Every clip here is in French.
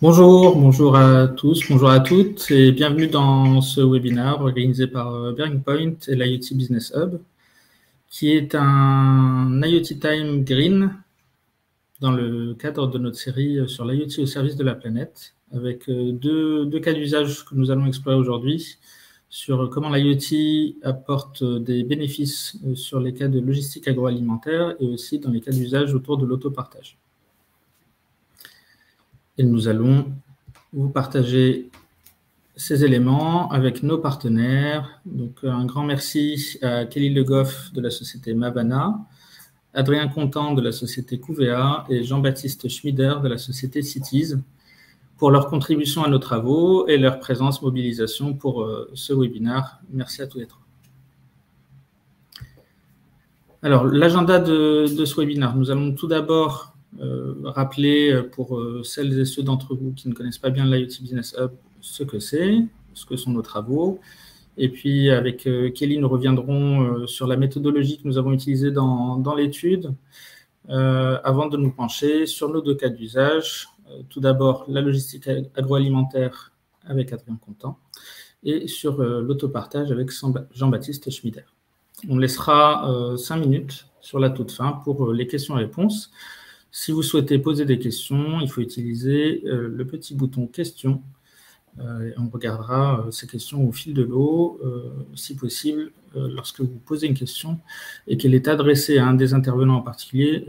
Bonjour à tous, bonjour à toutes et bienvenue dans ce webinaire organisé par Bearing Point et l'IoT Business Hub qui est un IoT Time Green dans le cadre de notre série sur l'IoT au service de la planète avec deux cas d'usage que nous allons explorer aujourd'hui sur comment l'IoT apporte des bénéfices sur les cas de logistique agroalimentaire et aussi dans les cas d'usage autour de l'autopartage. Et nous allons vous partager ces éléments avec nos partenaires. Donc, un grand merci à Kelly Le Goff de la société Mavana, Adrien Contant de la société Couvea et Jean-Baptiste Schmider de la société Cities pour leur contribution à nos travaux et leur présence, mobilisation pour ce webinaire. Merci à tous les trois. Alors, l'agenda de ce webinaire, nous allons tout d'abord rappeler pour celles et ceux d'entre vous qui ne connaissent pas bien l'IoT Business Hub ce que c'est, ce que sont nos travaux. Et puis, avec Kelly, nous reviendrons sur la méthodologie que nous avons utilisée dans l'étude avant de nous pencher sur nos deux cas d'usage. Tout d'abord, la logistique agroalimentaire avec Adrien Contant et sur l'autopartage avec Jean-Baptiste Schmider. On laissera 5 minutes sur la toute fin pour les questions-réponses. Si vous souhaitez poser des questions, il faut utiliser le petit bouton « Questions ». On regardera ces questions au fil de l'eau, si possible, lorsque vous posez une question et qu'elle est adressée à un des intervenants en particulier,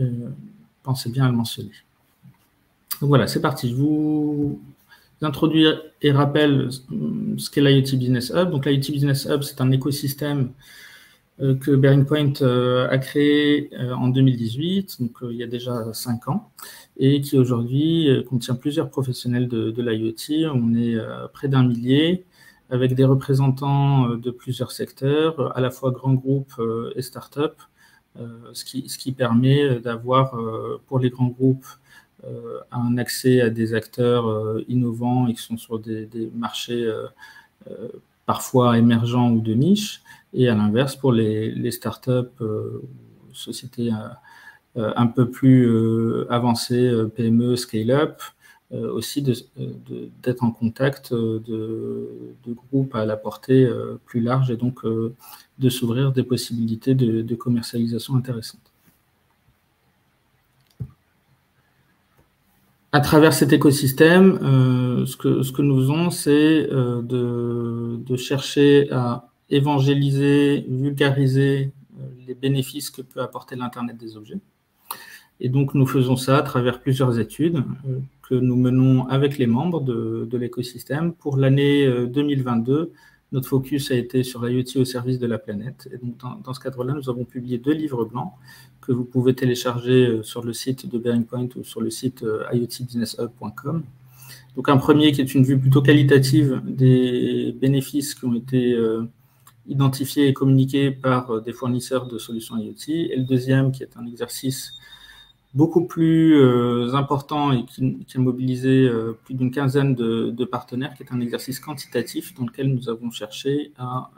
pensez bien à le mentionner. Donc voilà, c'est parti. Je vous introduis et rappelle ce qu'est l'IoT Business Hub. Donc l'IoT Business Hub, c'est un écosystème que Bearing Point a créé en 2018, donc il y a déjà 5 ans, et qui aujourd'hui contient plusieurs professionnels de l'IoT. On est près d'1 millier, avec des représentants de plusieurs secteurs, à la fois grands groupes et start-up, ce qui permet d'avoir pour les grands groupes un accès à des acteurs innovants et qui sont sur des marchés parfois émergents ou de niche, et à l'inverse, pour les startups, sociétés un peu plus avancées, PME, scale-up, aussi d'être en contact de groupes à la portée plus large et donc de s'ouvrir des possibilités de commercialisation intéressantes. À travers cet écosystème, ce que nous faisons, c'est de chercher à évangéliser, vulgariser les bénéfices que peut apporter l'Internet des objets. Et donc, nous faisons ça à travers plusieurs études que nous menons avec les membres de l'écosystème. Pour l'année 2022, notre focus a été sur l'IoT au service de la planète. Et donc, dans ce cadre-là, nous avons publié 2 livres blancs que vous pouvez télécharger sur le site de Bearing Point ou sur le site iotbusinesshub.com. Donc, un premier qui est une vue plutôt qualitative des bénéfices qui ont été identifiés et communiqués par des fournisseurs de solutions IoT. Et le deuxième qui est un exercice beaucoup plus important et qui a mobilisé plus d'une quinzaine de partenaires, qui est un exercice quantitatif dans lequel nous avons cherché à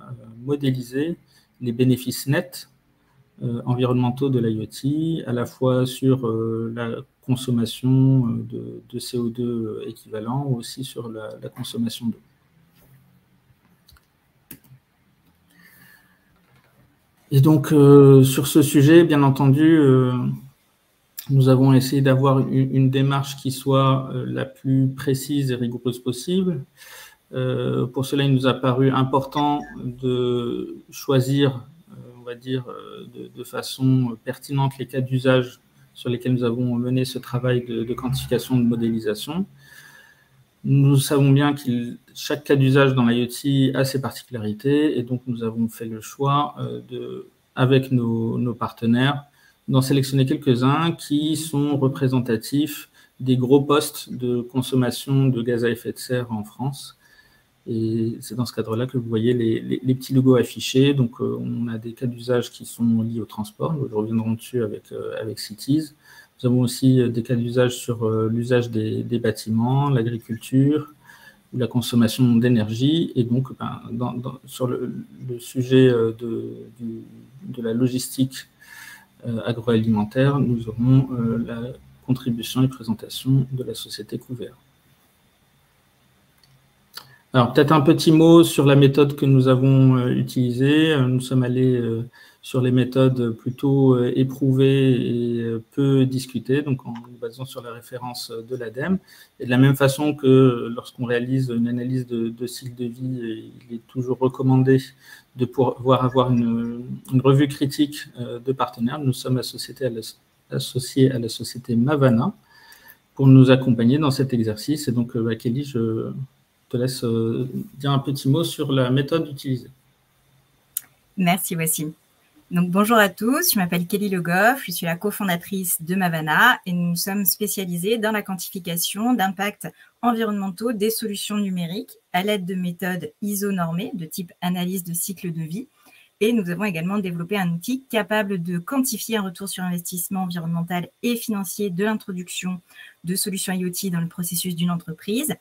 modéliser les bénéfices nets environnementaux de l'IoT, à la fois sur la consommation de CO2 équivalent, ou aussi sur la consommation d'eau. Et donc, sur ce sujet, bien entendu, nous avons essayé d'avoir une démarche qui soit la plus précise et rigoureuse possible. Pour cela, il nous a paru important de choisir, on va dire, de façon pertinente les cas d'usage sur lesquels nous avons mené ce travail de quantification, de modélisation. Nous savons bien que chaque cas d'usage dans l'IoT a ses particularités et donc nous avons fait le choix, avec nos partenaires, d'en sélectionner quelques-uns qui sont représentatifs des gros postes de consommation de gaz à effet de serre en France. Et c'est dans ce cadre-là que vous voyez les petits logos affichés. Donc, on a des cas d'usage qui sont liés au transport. Nous reviendrons dessus avec Cities. Nous avons aussi des cas d'usage sur l'usage des bâtiments, l'agriculture, ou la consommation d'énergie. Et donc, sur le sujet de la logistique agroalimentaire, nous aurons la contribution et présentation de la société Couvea. Alors, peut-être un petit mot sur la méthode que nous avons utilisée. Nous sommes allés sur les méthodes plutôt éprouvées et peu discutées, donc en nous basant sur la référence de l'ADEME. Et de la même façon que lorsqu'on réalise une analyse de cycle de vie, il est toujours recommandé de pouvoir avoir une revue critique de partenaires. Nous sommes associés à la société Mavana pour nous accompagner dans cet exercice. Et donc, Kelly, je te laisse dire un petit mot sur la méthode utilisée. Merci Wassim. Donc, bonjour à tous, je m'appelle Kelly Le Goff, je suis la cofondatrice de Mavana et nous sommes spécialisés dans la quantification d'impacts environnementaux des solutions numériques à l'aide de méthodes ISO normées de type analyse de cycle de vie. Et nous avons également développé un outil capable de quantifier un retour sur investissement environnemental et financier de l'introduction de solutions IoT dans le processus d'une entreprise.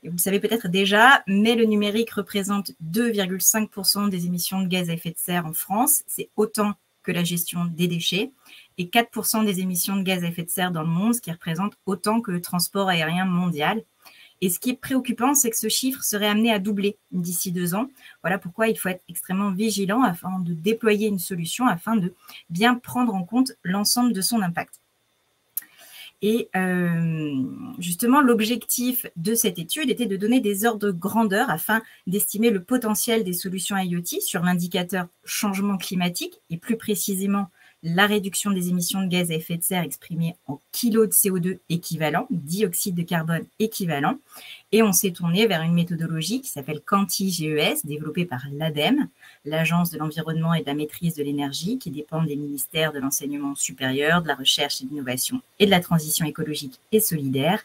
Et vous le savez peut-être déjà, mais le numérique représente 2,5% des émissions de gaz à effet de serre en France. C'est autant que la gestion des déchets. Et 4% des émissions de gaz à effet de serre dans le monde, ce qui représente autant que le transport aérien mondial. Et ce qui est préoccupant, c'est que ce chiffre serait amené à doubler d'ici 2 ans. Voilà pourquoi il faut être extrêmement vigilant afin de déployer une solution, afin de bien prendre en compte l'ensemble de son impact. Et justement, l'objectif de cette étude était de donner des ordres de grandeur afin d'estimer le potentiel des solutions IoT sur l'indicateur changement climatique et plus précisément la réduction des émissions de gaz à effet de serre exprimée en kilos de CO2 équivalent, dioxyde de carbone équivalent. Et on s'est tourné vers une méthodologie qui s'appelle Quanti-GES, développée par l'ADEME, l'Agence de l'environnement et de la maîtrise de l'énergie, qui dépend des ministères de l'enseignement supérieur, de la recherche et de l'innovation et de la transition écologique et solidaire.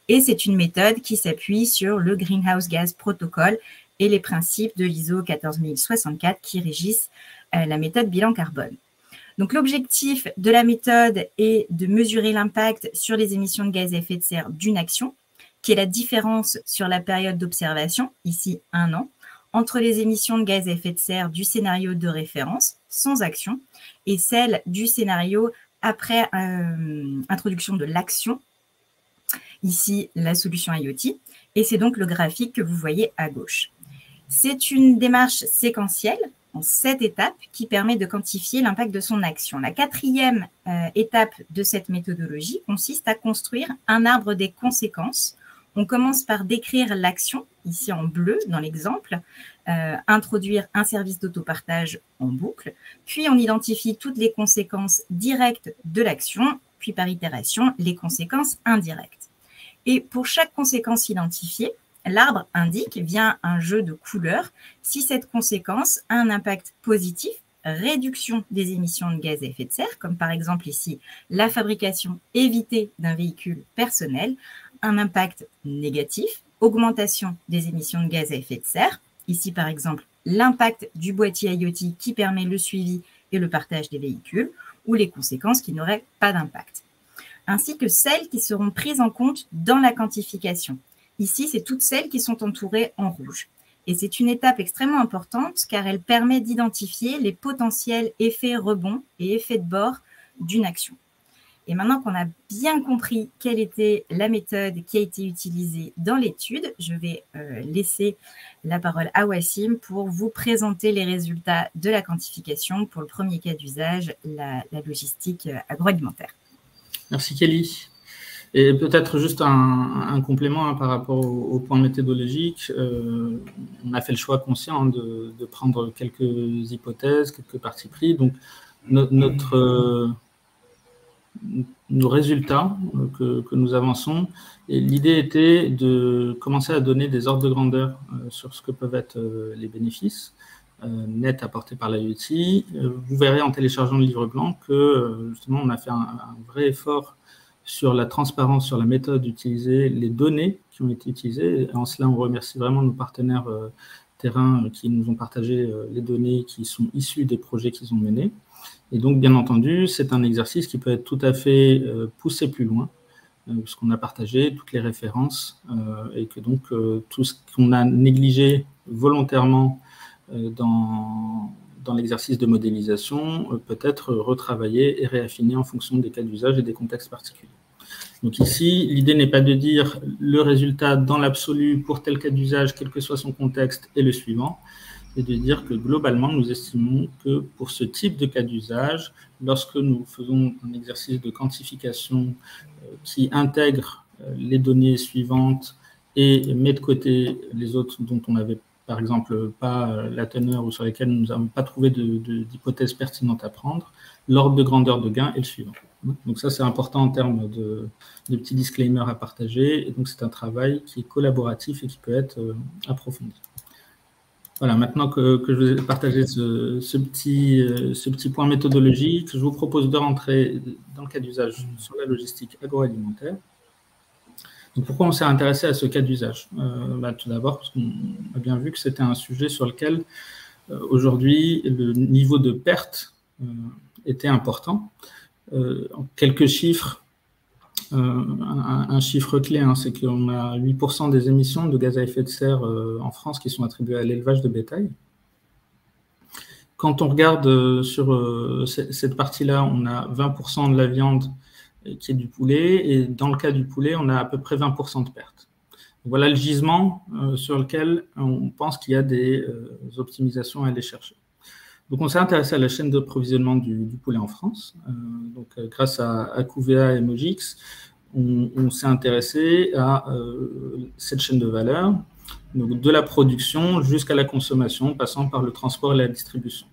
Et c'est une méthode qui s'appuie sur le Greenhouse Gas Protocol et les principes de l'ISO 14064 qui régissent la méthode bilan carbone. Donc, l'objectif de la méthode est de mesurer l'impact sur les émissions de gaz à effet de serre d'une action, qui est la différence sur la période d'observation, ici 1 an, entre les émissions de gaz à effet de serre du scénario de référence, sans action, et celle du scénario après introduction de l'action, ici la solution IoT, et c'est donc le graphique que vous voyez à gauche. C'est une démarche séquentielle en 7 étapes qui permet de quantifier l'impact de son action. La 4e étape de cette méthodologie consiste à construire un arbre des conséquences. On commence par décrire l'action, ici en bleu dans l'exemple, introduire un service d'autopartage en boucle, puis on identifie toutes les conséquences directes de l'action, puis par itération, les conséquences indirectes. Et pour chaque conséquence identifiée, l'arbre indique, via un jeu de couleurs, si cette conséquence a un impact positif, réduction des émissions de gaz à effet de serre, comme par exemple ici la fabrication évitée d'un véhicule personnel, un impact négatif, augmentation des émissions de gaz à effet de serre, ici par exemple l'impact du boîtier IoT qui permet le suivi et le partage des véhicules, ou les conséquences qui n'auraient pas d'impact, ainsi que celles qui seront prises en compte dans la quantification. Ici, c'est toutes celles qui sont entourées en rouge. Et c'est une étape extrêmement importante car elle permet d'identifier les potentiels effets rebonds et effets de bord d'une action. Et maintenant qu'on a bien compris quelle était la méthode qui a été utilisée dans l'étude, je vais laisser la parole à Wassim pour vous présenter les résultats de la quantification pour le premier cas d'usage, la logistique agroalimentaire. Merci Kelly. Et peut-être juste un complément par rapport au point méthodologique. On a fait le choix conscient de prendre quelques hypothèses, quelques partis pris. Donc, nos résultats que nous avançons, l'idée était de commencer à donner des ordres de grandeur sur ce que peuvent être les bénéfices nets apportés par l'IoT. Vous verrez en téléchargeant le livre blanc que justement on a fait un vrai effort sur la transparence, sur la méthode utilisée, les données qui ont été utilisées. Et en cela, on remercie vraiment nos partenaires terrain qui nous ont partagé les données qui sont issues des projets qu'ils ont menés. Et donc, bien entendu, c'est un exercice qui peut être tout à fait poussé plus loin, puisqu'on a partagé toutes les références et que donc tout ce qu'on a négligé volontairement dans l'exercice de modélisation peut être retravaillé et réaffiné en fonction des cas d'usage et des contextes particuliers. Donc ici, l'idée n'est pas de dire le résultat dans l'absolu pour tel cas d'usage, quel que soit son contexte, est le suivant, c'est de dire que globalement, nous estimons que pour ce type de cas d'usage, lorsque nous faisons un exercice de quantification qui intègre les données suivantes et met de côté les autres dont on n'avait par exemple pas la teneur ou sur lesquelles nous n'avons pas trouvé d'hypothèse pertinente à prendre, l'ordre de grandeur de gain est le suivant. Donc ça, c'est important en termes de petits disclaimers à partager. Et donc, c'est un travail qui est collaboratif et qui peut être approfondi. Voilà, maintenant que je vous ai partagé ce petit point méthodologique, je vous propose de rentrer dans le cas d'usage sur la logistique agroalimentaire. Donc, pourquoi on s'est intéressé à ce cas d'usage? Tout d'abord, parce qu'on a bien vu que c'était un sujet sur lequel, aujourd'hui, le niveau de perte était important. Quelques chiffres, un chiffre clé, c'est qu'on a 8% des émissions de gaz à effet de serre en France qui sont attribuées à l'élevage de bétail. Quand on regarde sur cette partie-là, on a 20% de la viande qui est du poulet, et dans le cas du poulet, on a à peu près 20% de pertes. Voilà le gisement sur lequel on pense qu'il y a des optimisations à aller chercher. Donc, on s'est intéressé à la chaîne d'approvisionnement du poulet en France. Grâce à QVA et Mogix, on s'est intéressé à cette chaîne de valeur, donc de la production jusqu'à la consommation, passant par le transport et la distribution.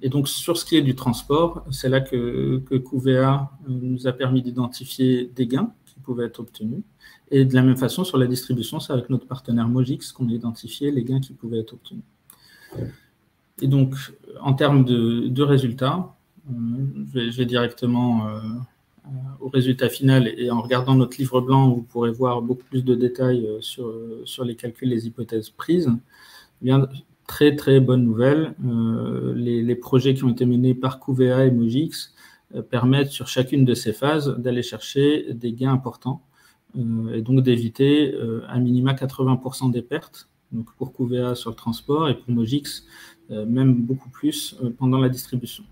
Et donc, sur ce qui est du transport, c'est là que QVA nous a permis d'identifier des gains qui pouvaient être obtenus. Et de la même façon, sur la distribution, c'est avec notre partenaire Mogix qu'on a identifié les gains qui pouvaient être obtenus. Et donc, en termes de résultats, je vais directement au résultat final, et en regardant notre livre blanc, vous pourrez voir beaucoup plus de détails sur les calculs, les hypothèses prises. Bien, très, très bonne nouvelle. Les projets qui ont été menés par QVA et Mogix permettent, sur chacune de ces phases, d'aller chercher des gains importants et donc d'éviter à minima 80% des pertes. Donc pour QVA sur le transport et pour Mogix, même beaucoup plus pendant la distribution.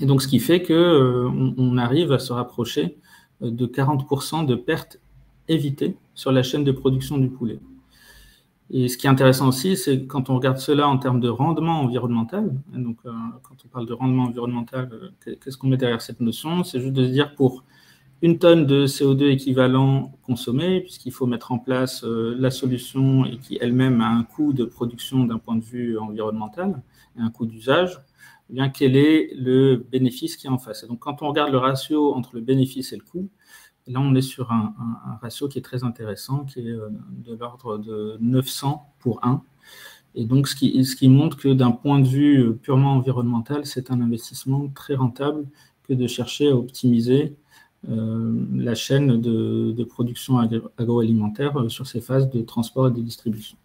Et donc, ce qui fait qu'on arrive à se rapprocher de 40% de pertes évitées sur la chaîne de production du poulet. Et ce qui est intéressant aussi, c'est quand on regarde cela en termes de rendement environnemental, donc quand on parle de rendement environnemental, qu'est-ce qu'on met derrière cette notion? C'est juste de se dire pour une tonne de CO2 équivalent consommé, puisqu'il faut mettre en place la solution et qui elle-même a un coût de production d'un point de vue environnemental et un coût d'usage, eh bien quel est le bénéfice qui est en face? Et donc quand on regarde le ratio entre le bénéfice et le coût, là on est sur un ratio qui est très intéressant, qui est de l'ordre de 900 pour 1. Et donc ce qui montre que d'un point de vue purement environnemental, c'est un investissement très rentable que de chercher à optimiser la chaîne de production agroalimentaire sur ces phases de transport et de distribution.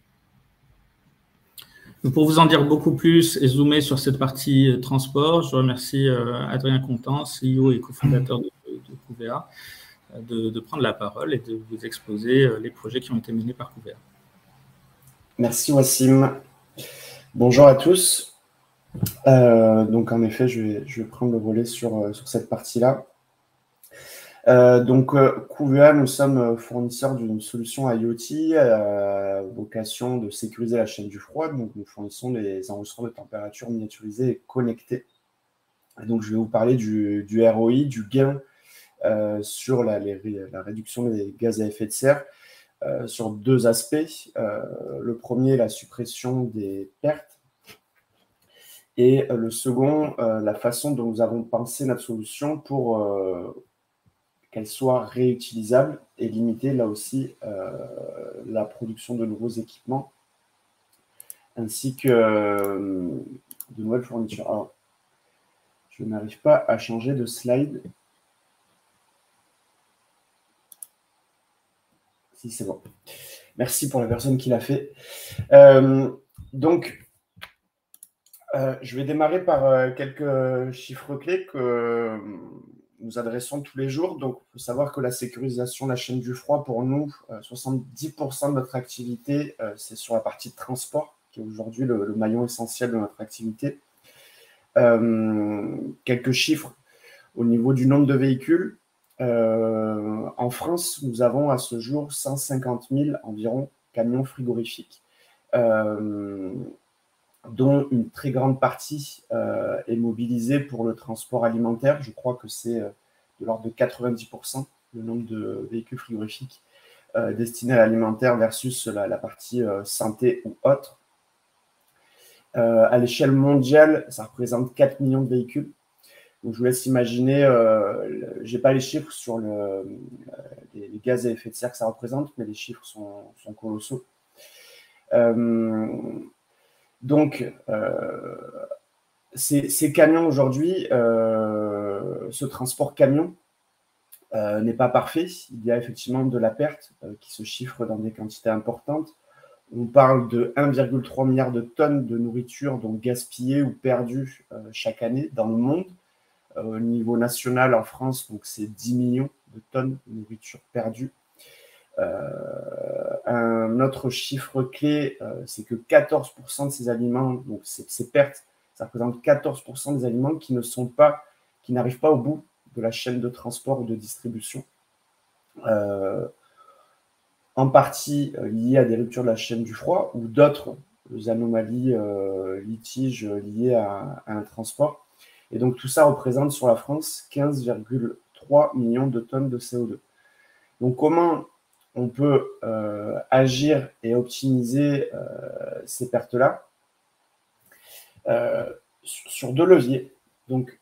Donc pour vous en dire beaucoup plus et zoomer sur cette partie transport, je remercie Adrien Contant, CEO et cofondateur de QVA, de prendre la parole et de vous exposer les projets qui ont été menés par QVA. Merci Wassim. Bonjour à tous. Donc en effet, je vais prendre le relais sur cette partie-là. QVA, nous sommes fournisseurs d'une solution IoT à vocation de sécuriser la chaîne du froid. Donc, nous fournissons des enregistreurs de température miniaturisés et connectés. Et donc, je vais vous parler du ROI, du gain sur la réduction des gaz à effet de serre sur deux aspects. Le premier, la suppression des pertes. Et le second, la façon dont nous avons pensé notre solution pour qu'elle soit réutilisable et limiter là aussi la production de nouveaux équipements ainsi que de nouvelles fournitures. Alors, je n'arrive pas à changer de slide. Si, c'est bon. Merci pour la personne qui l'a fait. Je vais démarrer par quelques chiffres clés que nous adressons tous les jours. Donc, il faut savoir que la sécurisation de la chaîne du froid, pour nous, 70% de notre activité, c'est sur la partie de transport, qui est aujourd'hui le maillon essentiel de notre activité. Quelques chiffres au niveau du nombre de véhicules. En France, nous avons à ce jour 150 000 environ camions frigorifiques, dont une très grande partie est mobilisée pour le transport alimentaire. Je crois que c'est de l'ordre de 90% le nombre de véhicules frigorifiques destinés à l'alimentaire versus la partie santé ou autre. À l'échelle mondiale, ça représente 4 millions de véhicules. Donc, je vous laisse imaginer, je n'ai pas les chiffres sur les gaz à effet de serre que ça représente, mais les chiffres sont colossaux. Donc, ces camions aujourd'hui, ce transport camion n'est pas parfait. Il y a effectivement de la perte qui se chiffre dans des quantités importantes. On parle de 1,3 milliard de tonnes de nourriture donc gaspillée ou perdue chaque année dans le monde. Au niveau national, en France, donc c'est 10 millions de tonnes de nourriture perdue. Un autre chiffre clé, c'est que 14% de ces aliments, donc ces pertes, ça représente 14% des aliments qui n'arrivent pas au bout de la chaîne de transport ou de distribution. En partie liées à des ruptures de la chaîne du froid ou d'autres anomalies, litiges liés à un transport. Et donc, tout ça représente sur la France 15,3 millions de tonnes de CO2. Donc, comment on peut agir et optimiser ces pertes-là sur 2 leviers. Donc,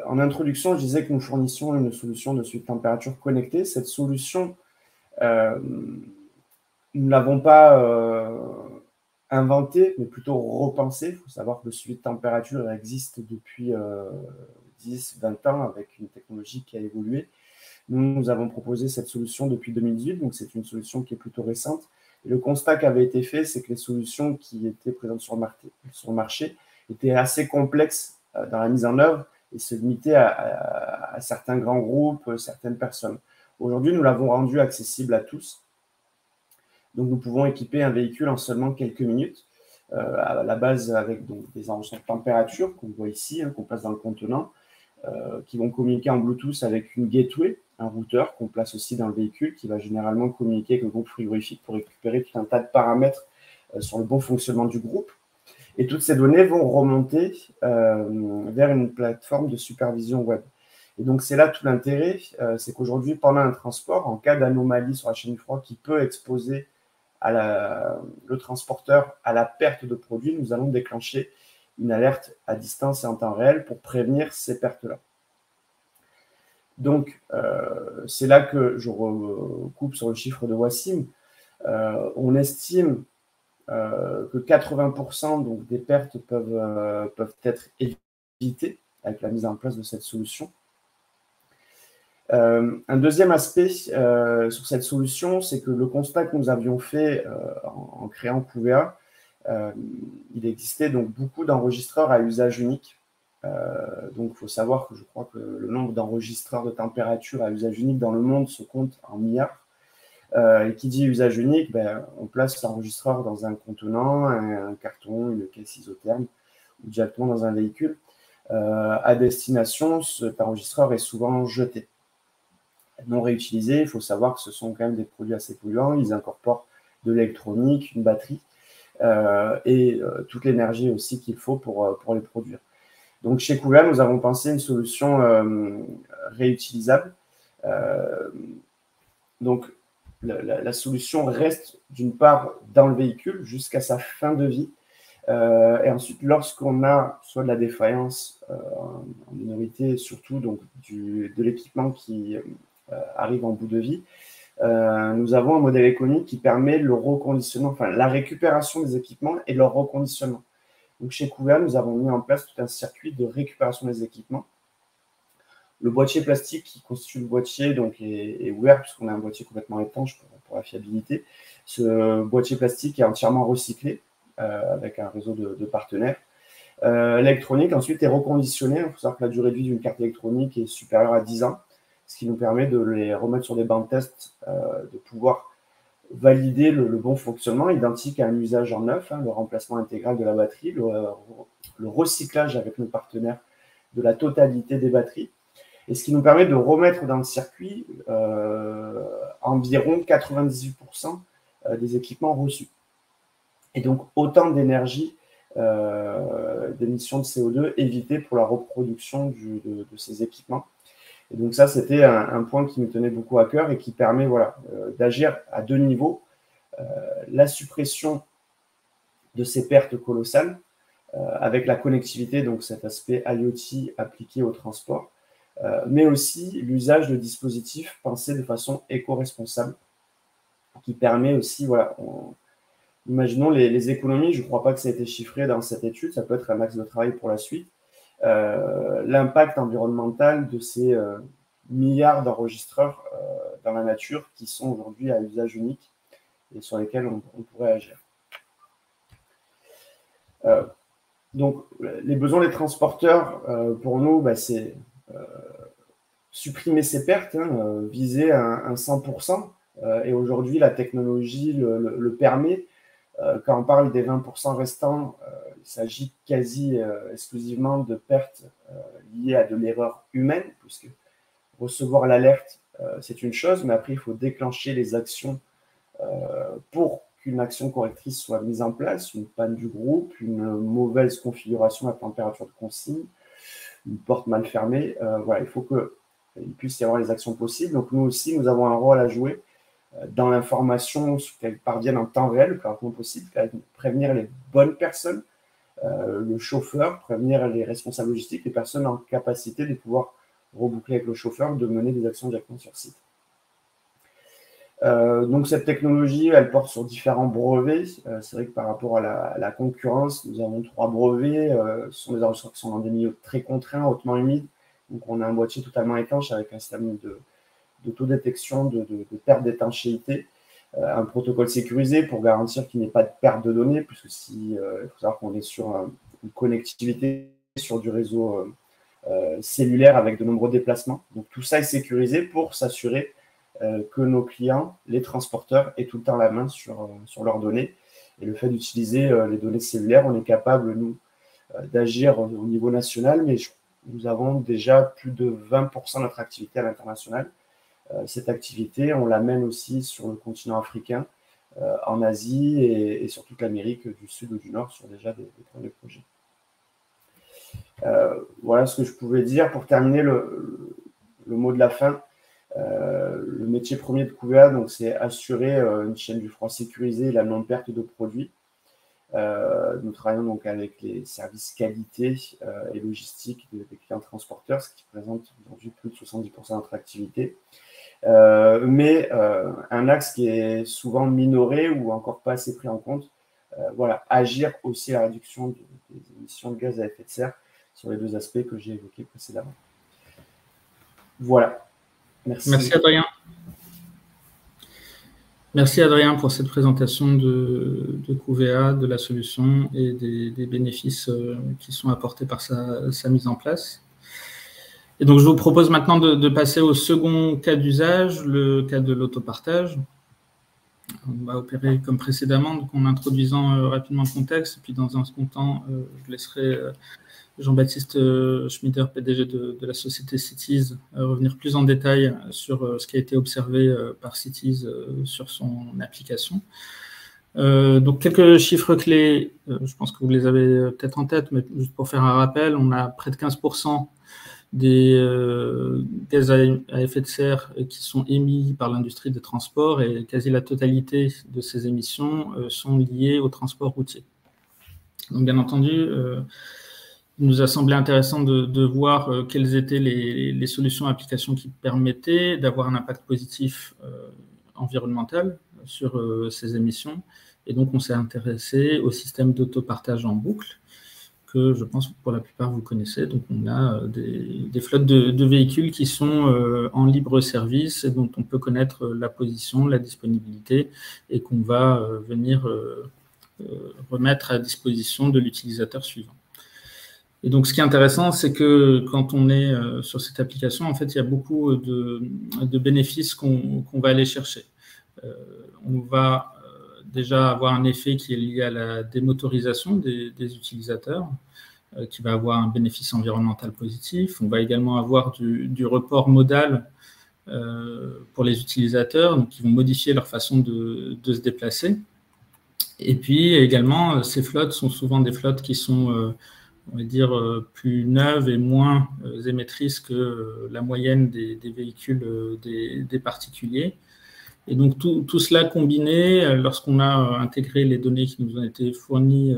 en introduction, je disais que nous fournissions une solution de suivi de température connectée. Cette solution, nous ne l'avons pas inventée, mais plutôt repensée. Il faut savoir que le suivi de température existe depuis 10-20 ans avec une technologie qui a évolué. Nous avons proposé cette solution depuis 2018, donc c'est une solution qui est plutôt récente. Et le constat qui avait été fait, c'est que les solutions qui étaient présentes sur le marché étaient assez complexes dans la mise en œuvre et se limitaient à certains grands groupes, certaines personnes. Aujourd'hui, nous l'avons rendu accessible à tous. Donc, nous pouvons équiper un véhicule en seulement quelques minutes, à la base avec donc, des enregistreurs de température qu'on voit ici, qu'on place dans le contenant, qui vont communiquer en Bluetooth avec une gateway, un routeur qu'on place aussi dans le véhicule, qui va généralement communiquer avec le groupe frigorifique pour récupérer tout un tas de paramètres sur le bon fonctionnement du groupe. Et toutes ces données vont remonter vers une plateforme de supervision web. Et donc, c'est là tout l'intérêt, c'est qu'aujourd'hui, pendant un transport, en cas d'anomalie sur la chaîne du froid qui peut exposer le transporteur à la perte de produits, nous allons déclencher une alerte à distance et en temps réel pour prévenir ces pertes-là. Donc, c'est là que je recoupe sur le chiffre de Wassim. On estime que 80% donc, des pertes peuvent être évitées avec la mise en place de cette solution. Un deuxième aspect sur cette solution, c'est que le constat que nous avions fait en créant QVA, il existait donc beaucoup d'enregistreurs à usage unique. Donc, il faut savoir que je crois que le nombre d'enregistreurs de température à usage unique dans le monde se compte en milliards. Et qui dit usage unique, on place l'enregistreur dans un contenant, un carton, une caisse isotherme ou directement dans un véhicule. À destination, cet enregistreur est souvent jeté, non réutilisé. Il faut savoir que ce sont quand même des produits assez polluants. Ils incorporent de l'électronique, une batterie et toute l'énergie aussi qu'il faut pour les produire. Donc, chez QVA, nous avons pensé une solution réutilisable. Donc, la solution reste d'une part dans le véhicule jusqu'à sa fin de vie. Et ensuite, lorsqu'on a soit de la défaillance en minorité, surtout donc, de l'équipement qui arrive en bout de vie, nous avons un modèle économique qui permet le reconditionnement, enfin la récupération des équipements et leur reconditionnement. Donc chez QVA, nous avons mis en place tout un circuit de récupération des équipements. Le boîtier plastique qui constitue le boîtier donc, est ouvert puisqu'on a un boîtier complètement étanche pour la fiabilité. Ce boîtier plastique est entièrement recyclé avec un réseau de partenaires. L'électronique ensuite est reconditionnée. Il faut savoir que la durée de vie d'une carte électronique est supérieure à 10 ans, ce qui nous permet de les remettre sur des bancs de test, de pouvoir valider le bon fonctionnement, identique à un usage en neuf, le remplacement intégral de la batterie, le recyclage avec nos partenaires de la totalité des batteries. et ce qui nous permet de remettre dans le circuit environ 98% des équipements reçus. Et donc, autant d'énergie, d'émissions de CO2 évitées pour la reproduction de ces équipements. Et donc ça, c'était un point qui nous tenait beaucoup à cœur et qui permet d'agir à deux niveaux. La suppression de ces pertes colossales avec la connectivité, donc cet aspect IoT appliqué au transport, mais aussi l'usage de dispositifs pensés de façon éco-responsable qui permet aussi, imaginons les économies, je ne crois pas que ça a été chiffré dans cette étude, ça peut être un axe de travail pour la suite, l'impact environnemental de ces milliards d'enregistreurs dans la nature qui sont aujourd'hui à usage unique et sur lesquels on pourrait agir. Donc, les besoins des transporteurs, pour nous, c'est supprimer ces pertes, viser un 100%, et aujourd'hui, la technologie le permet. Quand on parle des 20% restants, il s'agit quasi exclusivement de pertes liées à de l'erreur humaine, puisque recevoir l'alerte, c'est une chose, mais après, il faut déclencher les actions pour qu'une action correctrice soit mise en place, une panne du groupe, une mauvaise configuration à température de consigne, une porte mal fermée. Il faut qu'il puisse y avoir les actions possibles. Donc, nous aussi, nous avons un rôle à jouer dans l'information, qu'elle parvienne en temps réel, le plus rapidement possible, prévenir les bonnes personnes, le chauffeur, prévenir les responsables logistiques, les personnes en capacité de pouvoir reboucler avec le chauffeur, de mener des actions directement sur site. Donc cette technologie, elle porte sur différents brevets. C'est vrai que par rapport à la concurrence, nous avons 3 brevets. Ce sont des enregistreurs qui sont dans des milieux très contraints, hautement humides. Donc on a un boîtier totalement étanche avec un système d'autodétection de perte d'étanchéité, un protocole sécurisé pour garantir qu'il n'y ait pas de perte de données, puisque il faut savoir qu'on est sur une connectivité sur du réseau cellulaire avec de nombreux déplacements. Donc tout ça est sécurisé pour s'assurer que nos clients, les transporteurs, aient tout le temps la main sur leurs données. Et le fait d'utiliser les données cellulaires, on est capable, nous, d'agir au niveau national, mais nous avons déjà plus de 20% de notre activité à l'international. Cette activité, on l'amène aussi sur le continent africain, en Asie et sur toute l'Amérique du Sud ou du Nord sur déjà des premiers projets. Voilà ce que je pouvais dire. Pour terminer, le mot de la fin, le métier premier de Cuvea, c'est assurer une chaîne du froid sécurisée et la non-perte de produits. Nous travaillons donc avec les services qualité et logistique des clients transporteurs, ce qui représente aujourd'hui plus de 70% de notre activité. Mais un axe qui est souvent minoré ou encore pas assez pris en compte, agir aussi à la réduction des émissions de gaz à effet de serre sur les 2 aspects que j'ai évoqués précédemment. Voilà. Merci Adrien. Merci Adrien pour cette présentation de Cuvea, de la solution et des bénéfices qui sont apportés par sa mise en place. Et donc je vous propose maintenant de passer au second cas d'usage, le cas de l'autopartage. On va opérer comme précédemment, donc en introduisant rapidement le contexte, et puis dans un second temps, je laisserai Jean-Baptiste Schmieder, PDG de la société Cities, revenir plus en détail sur ce qui a été observé par Cities sur son application. Donc, quelques chiffres clés, je pense que vous les avez peut-être en tête, mais juste pour faire un rappel, on a près de 15% des gaz à effet de serre qui sont émis par l'industrie des transports et quasi la totalité de ces émissions sont liées au transport routier. Donc, bien entendu, il nous a semblé intéressant de voir quelles étaient les solutions applications qui permettaient d'avoir un impact positif environnemental sur ces émissions. Et donc, on s'est intéressé au système d'autopartage en boucle, que je pense pour la plupart vous connaissez. Donc, on a des flottes de véhicules qui sont en libre service et dont on peut connaître la position, la disponibilité et qu'on va venir remettre à disposition de l'utilisateur suivant. Et donc, ce qui est intéressant, c'est que quand on est sur cette application, en fait, il y a beaucoup de bénéfices qu'on va aller chercher. On va déjà avoir un effet qui est lié à la démotorisation des utilisateurs. qui va avoir un bénéfice environnemental positif. On va également avoir du report modal pour les utilisateurs, donc qui vont modifier leur façon de se déplacer. Et puis également, ces flottes sont souvent des flottes qui sont, on va dire, plus neuves et moins émettrices que la moyenne des véhicules des particuliers. Et donc tout cela combiné, lorsqu'on a intégré les données qui nous ont été fournies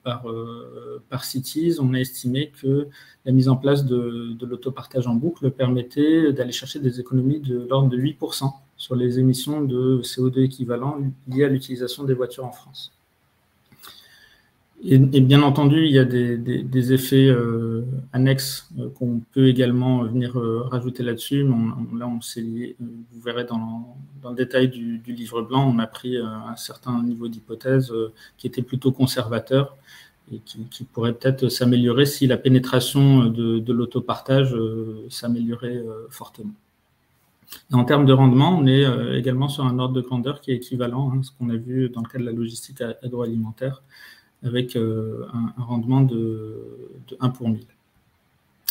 par Cities, on a estimé que la mise en place de l'autopartage en boucle permettait d'aller chercher des économies de l'ordre de 8% sur les émissions de CO2 équivalent liées à l'utilisation des voitures en France. Et bien entendu, il y a des effets annexes qu'on peut également venir rajouter là-dessus. Là, on s'est lié, vous verrez dans le détail du livre blanc, on a pris un certain niveau d'hypothèse qui était plutôt conservateur et qui pourrait peut-être s'améliorer si la pénétration de l'autopartage s'améliorait fortement. Et en termes de rendement, on est également sur un ordre de grandeur qui est équivalent à ce qu'on a vu dans le cas de la logistique agroalimentaire, avec un rendement de 1 pour 1000.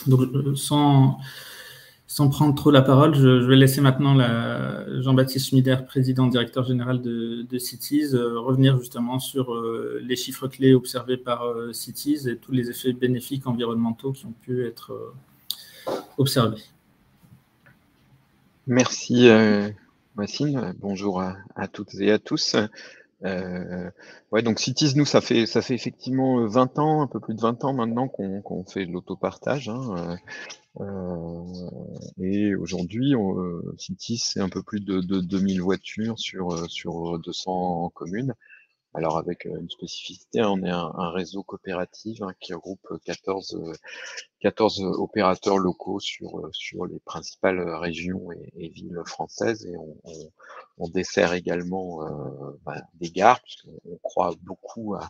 Donc, sans prendre trop la parole, je vais laisser maintenant Jean-Baptiste Schmider, président directeur général de Cities, revenir justement sur les chiffres clés observés par Cities et tous les effets bénéfiques environnementaux qui ont pu être observés. Merci Wassine, bonjour à toutes et à tous. Ouais, donc Cities, nous, ça fait effectivement 20 ans, un peu plus de 20 ans maintenant qu'on fait de l'autopartage. Hein, et aujourd'hui, Cities, c'est un peu plus de 2000 voitures sur 200 communes. Alors avec une spécificité, on est un réseau coopératif qui regroupe 14 opérateurs locaux sur les principales régions et villes françaises, et on dessert également des gares, puisqu'on croit beaucoup à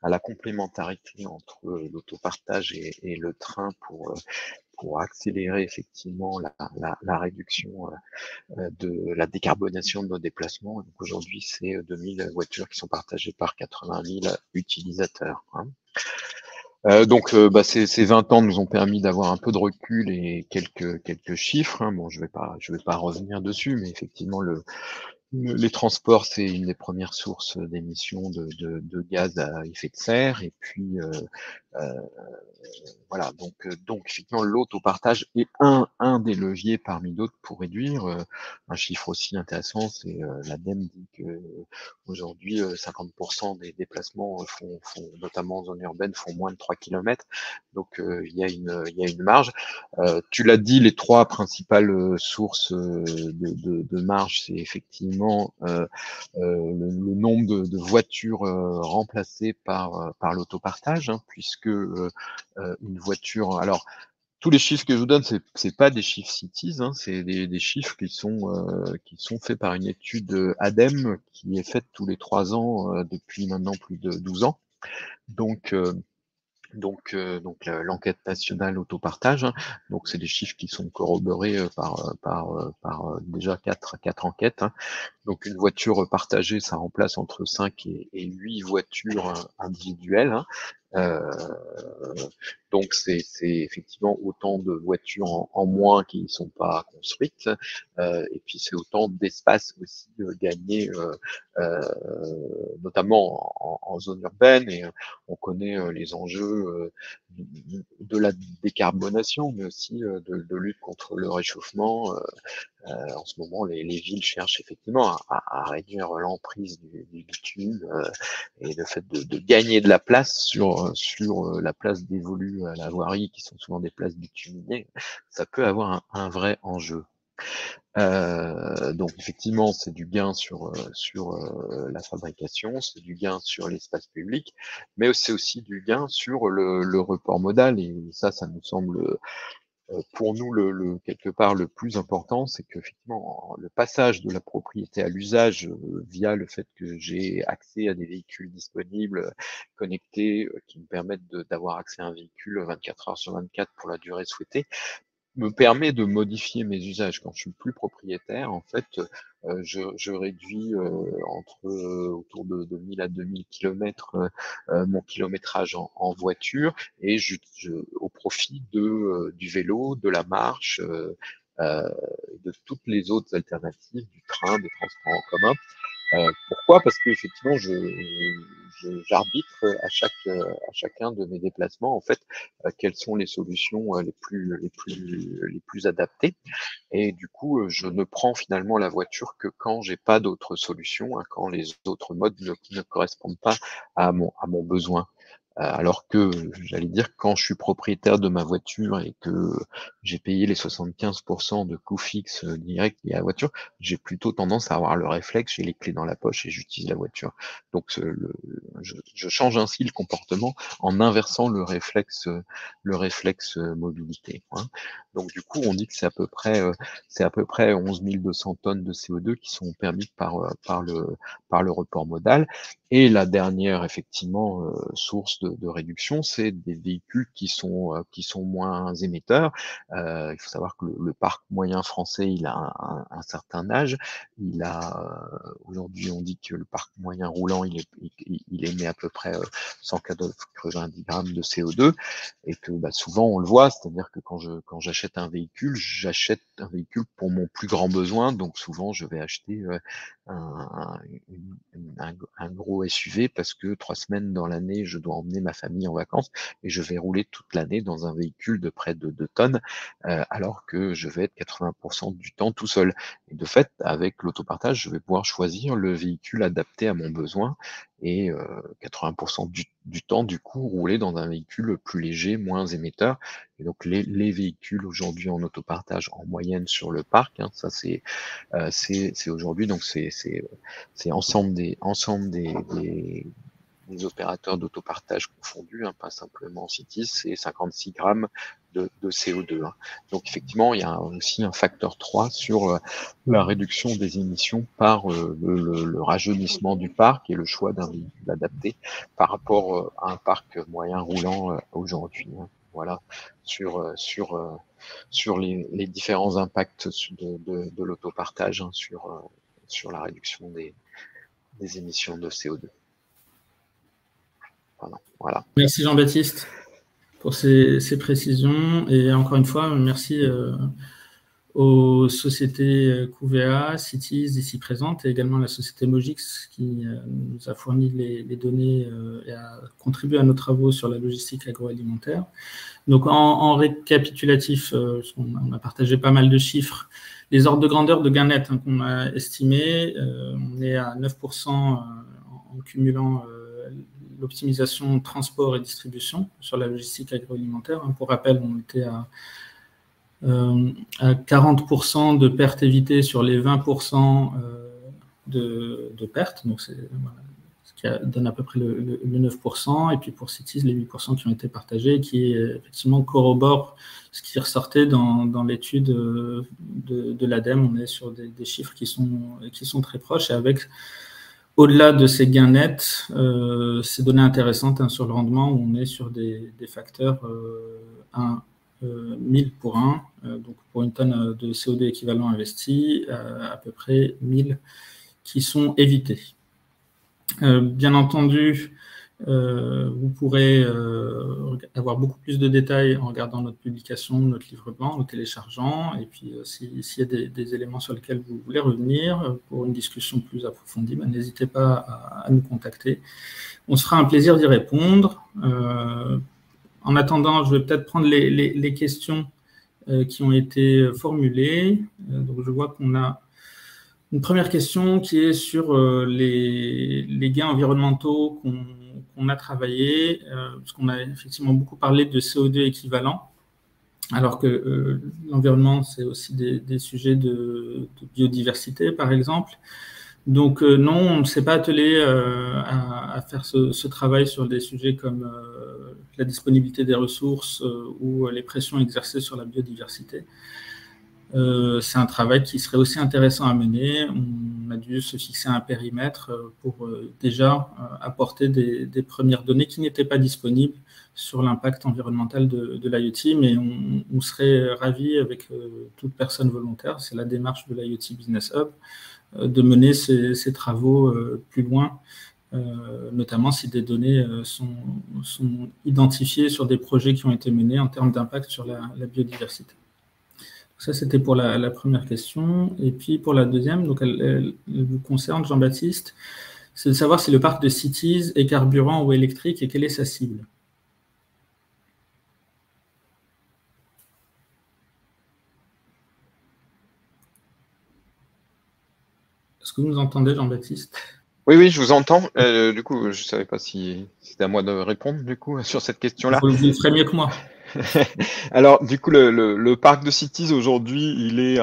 la complémentarité entre l'autopartage et le train pour accélérer effectivement la réduction de la décarbonation de nos déplacements. Donc aujourd'hui, c'est 2000 voitures qui sont partagées par 80 000 utilisateurs. Hein. Donc, ces 20 ans nous ont permis d'avoir un peu de recul et quelques chiffres. Hein. Bon, je vais pas revenir dessus, mais effectivement, les transports, c'est une des premières sources d'émissions de gaz à effet de serre. Et puis, voilà, donc effectivement, l'autopartage est un des leviers parmi d'autres pour réduire. Un chiffre aussi intéressant, c'est l'ADEME dit que aujourd'hui 50% des déplacements font, notamment en zone urbaine, font moins de 3 km. Donc il y a une marge. Tu l'as dit, les trois principales sources de marge, c'est effectivement le nombre de voitures remplacées par l'autopartage, hein, puisque une voiture. Alors, tous les chiffres que je vous donne, c'est pas des chiffres Cities, hein, c'est des chiffres qui sont faits par une étude ADEME qui est faite tous les 3 ans depuis maintenant plus de 12 ans. Donc l'enquête nationale autopartage, hein, donc c'est des chiffres qui sont corroborés par déjà quatre enquêtes. Hein. Donc une voiture partagée, ça remplace entre 5 et 8 voitures individuelles. Hein. Donc c'est effectivement autant de voitures en moins qui ne sont pas construites, et puis c'est autant d'espace aussi gagné, notamment en zone urbaine, et on connaît les enjeux de la décarbonation, mais aussi de lutte contre le réchauffement. En ce moment, les villes cherchent effectivement à réduire l'emprise du bitume, et le fait de gagner de la place sur la place dévolue à la voirie, qui sont souvent des places bituminées, ça peut avoir un vrai enjeu. Donc effectivement, c'est du gain sur la fabrication, c'est du gain sur l'espace public, mais c'est aussi du gain sur le report modal, et ça nous semble pour nous quelque part le plus important, c'est que effectivement le passage de la propriété à l'usage via le fait que j'ai accès à des véhicules disponibles, connectés, qui me permettent d'avoir accès à un véhicule 24 heures sur 24 pour la durée souhaitée, me permet de modifier mes usages. Quand je suis plus propriétaire, en fait, je réduis autour de 1000 à 2000 km mon kilométrage en voiture, et au profit du vélo, de la marche, de toutes les autres alternatives, du train, des transports en commun. Pourquoi? Parce qu'effectivement, j'arbitre à chacun de mes déplacements, en fait, quelles sont les solutions les plus adaptées. Et du coup, je ne prends finalement la voiture que quand j'ai pas d'autres solutions, hein, quand les autres modes ne correspondent pas à mon besoin. Alors que, j'allais dire, quand je suis propriétaire de ma voiture et que j'ai payé les 75% de coûts fixes directs liés à la voiture, j'ai plutôt tendance à avoir le réflexe, j'ai les clés dans la poche et j'utilise la voiture. Donc, je change ainsi le comportement en inversant le réflexe mobilité, hein. Donc, du coup, on dit que c'est à peu près 11 200 tonnes de CO2 qui sont permis par le report modal. Et la dernière, effectivement, source de réduction, c'est des véhicules qui sont moins émetteurs. Il faut savoir que le parc moyen français, il a un certain âge. Aujourd'hui, on dit que le parc moyen roulant, il émet à peu près 190 grammes de CO2, et que souvent on le voit, c'est-à-dire que quand j'achète un véhicule pour mon plus grand besoin. Donc souvent, je vais acheter un gros SUV parce que 3 semaines dans l'année, je dois emmener ma famille en vacances et je vais rouler toute l'année dans un véhicule de près de 2 tonnes, alors que je vais être 80% du temps tout seul. Et de fait, avec l'autopartage, je vais pouvoir choisir le véhicule adapté à mon besoin et 80% du temps, du coup, rouler dans un véhicule plus léger, moins émetteur. Et donc, les véhicules aujourd'hui en autopartage en moyenne sur le parc, hein, ça c'est aujourd'hui, donc c'est ensemble des opérateurs d'autopartage confondus, hein, pas simplement Citis, c'est 56 grammes de CO2. Hein. Donc effectivement, il y a aussi un facteur 3 sur la réduction des émissions par le rajeunissement du parc et le choix d'un véhicule adapté par rapport à un parc moyen roulant aujourd'hui. Hein. Voilà, sur les différents impacts de l'autopartage, hein, sur la réduction des émissions de CO2. Voilà. Merci Jean-Baptiste pour ces précisions. Et encore une fois, merci aux sociétés QVA, Citis ici présentes, et également à la société Mogix qui nous a fourni les données et a contribué à nos travaux sur la logistique agroalimentaire. Donc en récapitulatif, on a partagé pas mal de chiffres. Les ordres de grandeur de gain net, hein, qu'on a estimé, on est à 9% en cumulant l'optimisation transport et distribution sur la logistique agroalimentaire. Pour rappel, on était à 40% de pertes évitées sur les 20% de pertes, donc c'est voilà, ce qui donne à peu près le 9%, et puis pour Citis, les 8% qui ont été partagés, qui effectivement corroborent ce qui ressortait dans l'étude de l'ADEME. On est sur des chiffres qui sont très proches, et avec, au-delà de ces gains nets, ces données intéressantes, hein, sur le rendement, où on est sur des facteurs 1000 pour 1, donc pour une tonne de CO2 équivalent investi, à peu près 1000 qui sont évités. Bien entendu, vous pourrez avoir beaucoup plus de détails en regardant notre publication, notre livre blanc, en téléchargeant, et puis s'il y a des éléments sur lesquels vous voulez revenir pour une discussion plus approfondie, n'hésitez pas à nous contacter. On se fera un plaisir d'y répondre. En attendant, je vais peut-être prendre les questions qui ont été formulées. Donc, je vois qu'on a une première question qui est sur les gains environnementaux qu'on a travaillés, parce qu'on a effectivement beaucoup parlé de CO2 équivalent, alors que l'environnement, c'est aussi des sujets de biodiversité, par exemple. Donc non, on ne s'est pas attelé à faire ce travail sur des sujets comme la disponibilité des ressources ou les pressions exercées sur la biodiversité. C'est un travail qui serait aussi intéressant à mener. on a dû se fixer un périmètre pour déjà apporter des premières données qui n'étaient pas disponibles sur l'impact environnemental de l'IoT, mais on serait ravis avec toute personne volontaire, c'est la démarche de l'IoT Business Hub, de mener ces travaux plus loin, notamment si des données sont identifiées sur des projets qui ont été menés en termes d'impact sur la biodiversité. Ça, c'était pour la première question. Et puis pour la deuxième, donc elle vous concerne, Jean-Baptiste, c'est de savoir si le parc de Cities est carburant ou électrique et quelle est sa cible. Est-ce que vous nous entendez, Jean-Baptiste? Oui, oui, je vous entends. Du coup, je ne savais pas si c'était à moi de répondre du coup sur cette question-là. Vous le ferez mieux que moi. Alors, du coup, le parc de Cities aujourd'hui, il est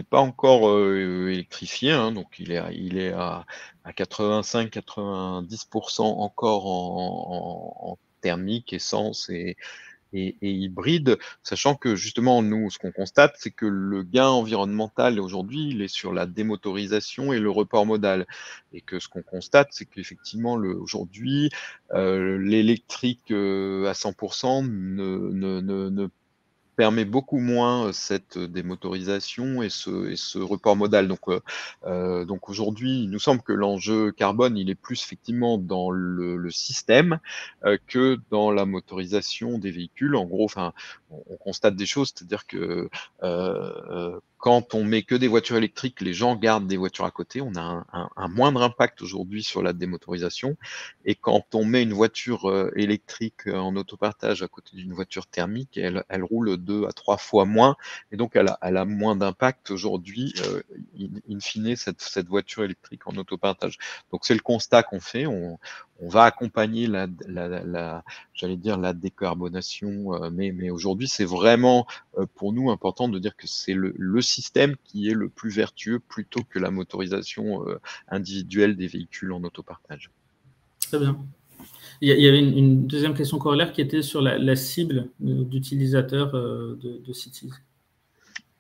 pas encore électrifié, hein, donc il est à 85-90% encore en thermique, essence et hybride, sachant que justement, nous, ce qu'on constate, c'est que le gain environnemental aujourd'hui, il est sur la démotorisation et le report modal. Et que ce qu'on constate, c'est qu'effectivement, aujourd'hui, l'électrique à 100% ne permet beaucoup moins cette démotorisation et ce report modal. Donc aujourd'hui, il nous semble que l'enjeu carbone, il est plus effectivement dans le système que dans la motorisation des véhicules. En gros, enfin, on constate des choses, c'est-à-dire que quand on met que des voitures électriques, les gens gardent des voitures à côté. On a un moindre impact aujourd'hui sur la démotorisation. Et quand on met une voiture électrique en autopartage à côté d'une voiture thermique, elle roule 2 à 3 fois moins. Et donc, elle a moins d'impact aujourd'hui, in fine, cette voiture électrique en autopartage. Donc, c'est le constat qu'on fait. On va accompagner j'allais dire la décarbonation, mais aujourd'hui, c'est vraiment pour nous important de dire que c'est le système qui est le plus vertueux plutôt que la motorisation individuelle des véhicules en autopartage. Très bien. Il y avait une deuxième question corollaire qui était sur la cible d'utilisateurs de Cities.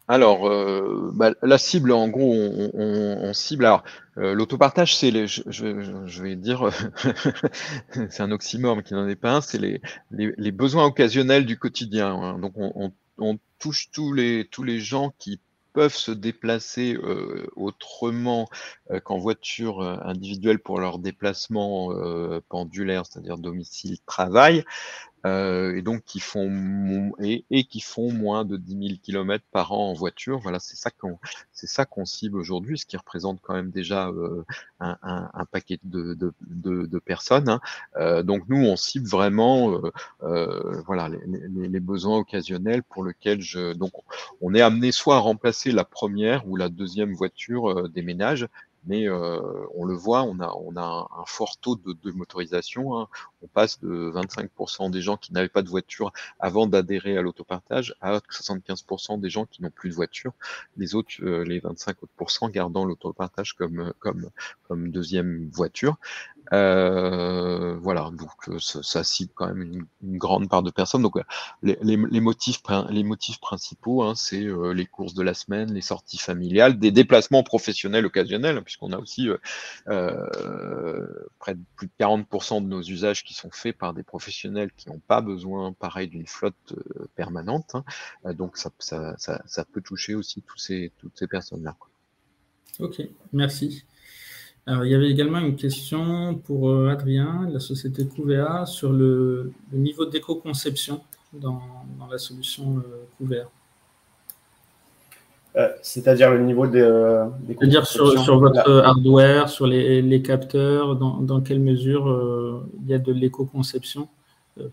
Alors, la cible, en gros, on cible. Alors, l'autopartage, c'est je vais dire, c'est un oxymore qui n'en est pas un, c'est les besoins occasionnels du quotidien, hein. Donc, on touche tous les gens qui peuvent se déplacer autrement qu'en voiture individuelle pour leur déplacement pendulaire, c'est-à-dire domicile-travail. Et donc qui font moins de 10 000 km par an en voiture. Voilà, c'est ça qu'on cible aujourd'hui, ce qui représente quand même déjà un paquet de personnes, hein. Donc nous, on cible vraiment voilà, les besoins occasionnels pour lesquels donc on est amené soit à remplacer la première ou la deuxième voiture des ménages, mais on le voit, on a un fort taux de motorisation, hein. On passe de 25% des gens qui n'avaient pas de voiture avant d'adhérer à l'autopartage à 75% des gens qui n'ont plus de voiture. Les autres, les 25% gardant l'autopartage comme deuxième voiture. Voilà, donc ça cible quand même une grande part de personnes. Donc les motifs principaux, hein, c'est les courses de la semaine, les sorties familiales, des déplacements professionnels occasionnels, puisqu'on a aussi près de plus de 40% de nos usages qui sont faits par des professionnels qui n'ont pas besoin, pareil, d'une flotte permanente, hein. Donc ça peut toucher aussi toutes ces personnes-là. Ok, merci. Alors, il y avait également une question pour Adrien, de la société Couvea, sur le niveau d'éco-conception dans la solution Couvea. C'est-à-dire le niveau c'est-à-dire sur votre hardware, sur les capteurs, dans quelle mesure il y a de l'éco-conception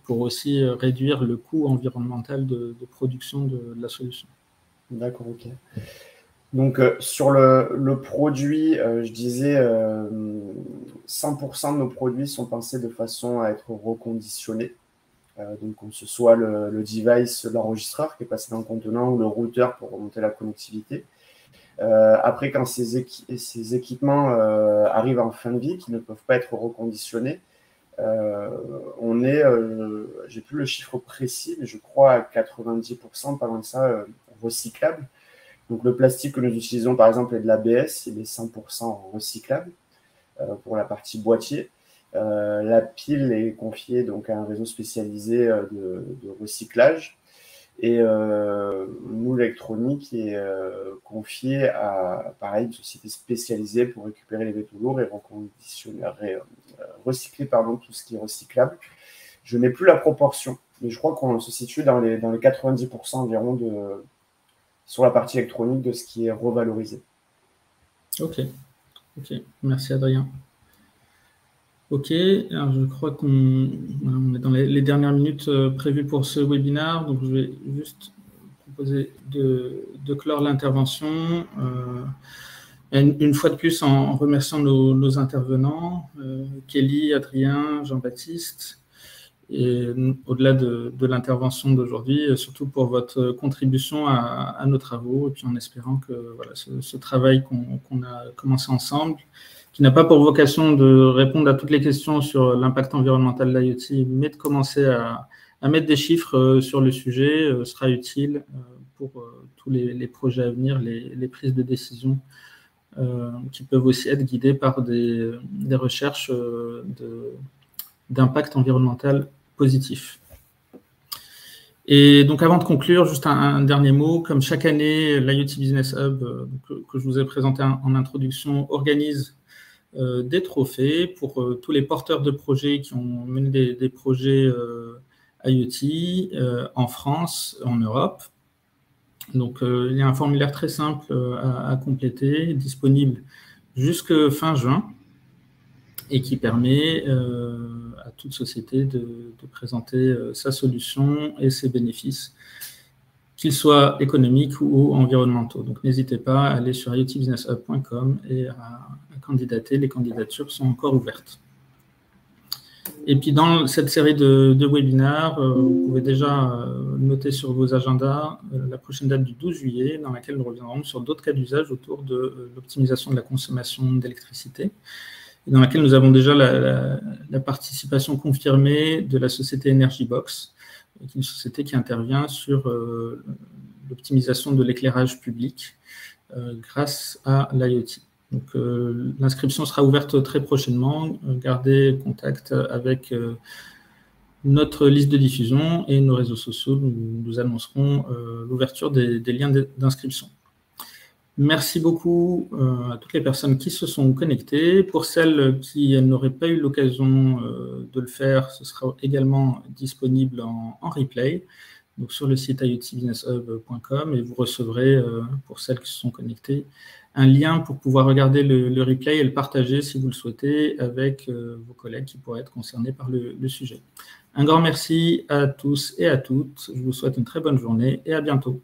pour aussi réduire le coût environnemental de production de la solution. D'accord, ok. Donc, sur le produit, je disais 100% de nos produits sont pensés de façon à être reconditionnés. Donc, que ce soit le device, l'enregistreur qui est passé dans le contenant ou le routeur pour remonter la connectivité. Après, quand ces équipements arrivent en fin de vie, qui ne peuvent pas être reconditionnés, on est, j'ai plus le chiffre précis, mais je crois à 90%, pas loin de ça, recyclable. Donc, le plastique que nous utilisons, par exemple, est de l'ABS, il est 100% recyclable pour la partie boîtier. La pile est confiée donc, à un réseau spécialisé de recyclage. Et nous, l'électronique est confiée à, pareil, une société spécialisée pour récupérer les métaux lourds et recycler tout ce qui est recyclable. Je n'ai plus la proportion, mais je crois qu'on se situe dans les 90% environ sur la partie électronique de ce qui est revalorisé. Ok, merci Adrien. Ok, alors je crois qu'on est dans les dernières minutes prévues pour ce webinaire, donc je vais juste proposer de clore l'intervention. Une fois de plus, en remerciant nos intervenants, Kelly, Adrien, Jean-Baptiste, et au-delà de l'intervention d'aujourd'hui, surtout pour votre contribution à nos travaux, et puis en espérant que voilà, ce travail qu'on a commencé ensemble, qui n'a pas pour vocation de répondre à toutes les questions sur l'impact environnemental de l'IoT, mais de commencer à mettre des chiffres sur le sujet, sera utile pour tous les projets à venir, les prises de décision, qui peuvent aussi être guidées par des recherches d'impact environnemental positif. Et donc, avant de conclure, juste un dernier mot. Comme chaque année, l'IoT Business Hub, que je vous ai présenté en introduction, organise des trophées pour tous les porteurs de projets qui ont mené des projets IoT en France, en Europe. Donc, il y a un formulaire très simple à compléter, disponible jusqu'à fin juin, et qui permet à toute société de présenter sa solution et ses bénéfices, qu'ils soient économiques ou environnementaux. Donc, n'hésitez pas à aller sur iotbusinesshub.com et à candidater. Les candidatures sont encore ouvertes. Et puis, dans cette série de webinaires, vous pouvez déjà noter sur vos agendas la prochaine date du 12 juillet, dans laquelle nous reviendrons sur d'autres cas d'usage autour de l'optimisation de la consommation d'électricité, dans laquelle nous avons déjà la participation confirmée de la société EnergyBox, qui est une société qui intervient sur l'optimisation de l'éclairage public grâce à l'IoT. Donc, l'inscription sera ouverte très prochainement. Gardez contact avec notre liste de diffusion et nos réseaux sociaux. Nous annoncerons l'ouverture des liens d'inscription. Merci beaucoup à toutes les personnes qui se sont connectées. Pour celles qui n'auraient pas eu l'occasion de le faire, ce sera également disponible en replay, donc sur le site iotbusinesshub.com, et vous recevrez, pour celles qui se sont connectées, un lien pour pouvoir regarder le replay et le partager, si vous le souhaitez, avec vos collègues qui pourraient être concernés par le sujet. Un grand merci à tous et à toutes. Je vous souhaite une très bonne journée et à bientôt.